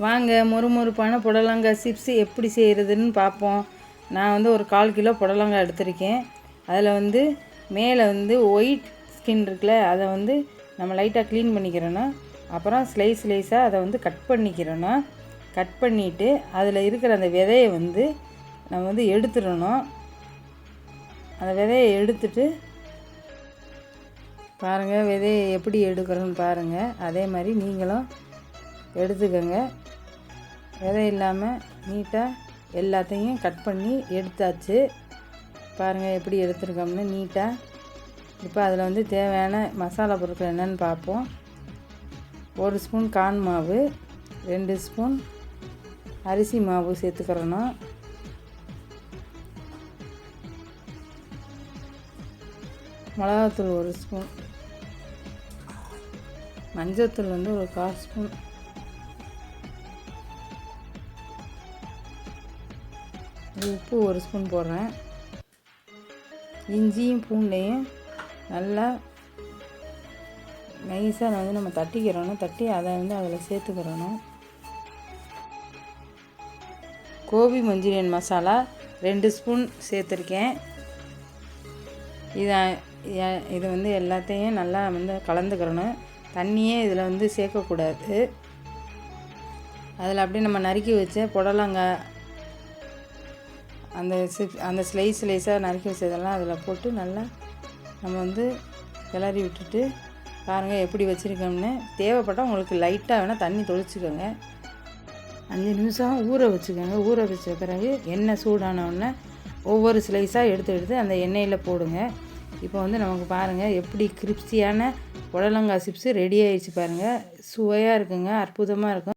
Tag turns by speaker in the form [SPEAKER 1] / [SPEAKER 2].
[SPEAKER 1] வாங்க மொறுமொறுப்பான புடலங்காய் சிப்ஸ் எப்படி செய்கிறதுன்னு பார்ப்போம். நான் வந்து ஒரு 1/4 கிலோ புடலங்காய் எடுத்திருக்கேன். அதில் மேலே ஒயிட் ஸ்கின் இருக்குல்ல, அதை நம்ம லைட்டாக க்ளீன் பண்ணிக்கிறணும். அப்புறம் ஸ்லைஸாக அதை கட் பண்ணிக்கிறணும். கட் பண்ணிவிட்டு அதில் இருக்கிற அந்த விதையை நம்ம எடுத்துடணும். அந்த விதையை எடுத்துட்டு பாருங்கள், விதையை எப்படி எடுக்கிறோன்னு பாருங்கள். அதே மாதிரி நீங்களும் எடுத்துக்கோங்க. விதை இல்லாமல் நீட்டாக எல்லாத்தையும் கட் பண்ணி எடுத்தாச்சு. பாருங்கள் எப்படி எடுத்துருக்கோம்னு நீட்டாக. இப்போ அதில் தேவையான மசாலா பொருட்கள் என்னென்னு பார்ப்போம். 1 ஸ்பூன் கார்ன் மாவு, 2 ஸ்பூன் அரிசி மாவு சேர்த்துக்கிறணும். மிளகாத்தூள் 1 ஸ்பூன், மஞ்சள்தூள் ஒரு 1/4 ஸ்பூன், உப்பு 1 ஸ்பூன் போடுறேன். இஞ்சியும் பூண்டையும் நல்லா நைஸாக நம்ம தட்டிக்கிறணும். தட்டி அதை அதில் சேர்த்துக்கிறணும். கோபி மஞ்சூரியன் மசாலா 2 ஸ்பூன் சேர்த்துருக்கேன். இது எல்லாத்தையும் நல்லா கலந்துக்கிறணும். தண்ணியே இதில் சேர்க்கக்கூடாது. அதில் அப்படியே நம்ம நறுக்கி வச்ச புடலங்காய் அந்த ஸ்லைஸாக நறுக்கி வச்சதெல்லாம் அதில் போட்டு நல்லா நம்ம கிளறி விட்டுட்டு பாருங்கள் எப்படி வச்சுருக்கோம்னு. தேவைப்பட்டால் உங்களுக்கு லைட்டாக வேணால் தண்ணி தொளிச்சுக்கோங்க. 5 நிமிஷம் ஊற வச்சுக்கோங்க. ஊற வச்ச பிறகு எண்ணெய் சூடானவுடனே ஒவ்வொரு ஸ்லைஸாக எடுத்து அந்த எண்ணெயில் போடுங்க. இப்போ நமக்கு பாருங்கள் எப்படி கிரிப்ஸியான புடலங்காய் சிப்ஸு ரெடி ஆகிடுச்சு பாருங்கள். சுவையாக இருக்குங்க, அற்புதமாக இருக்கும்.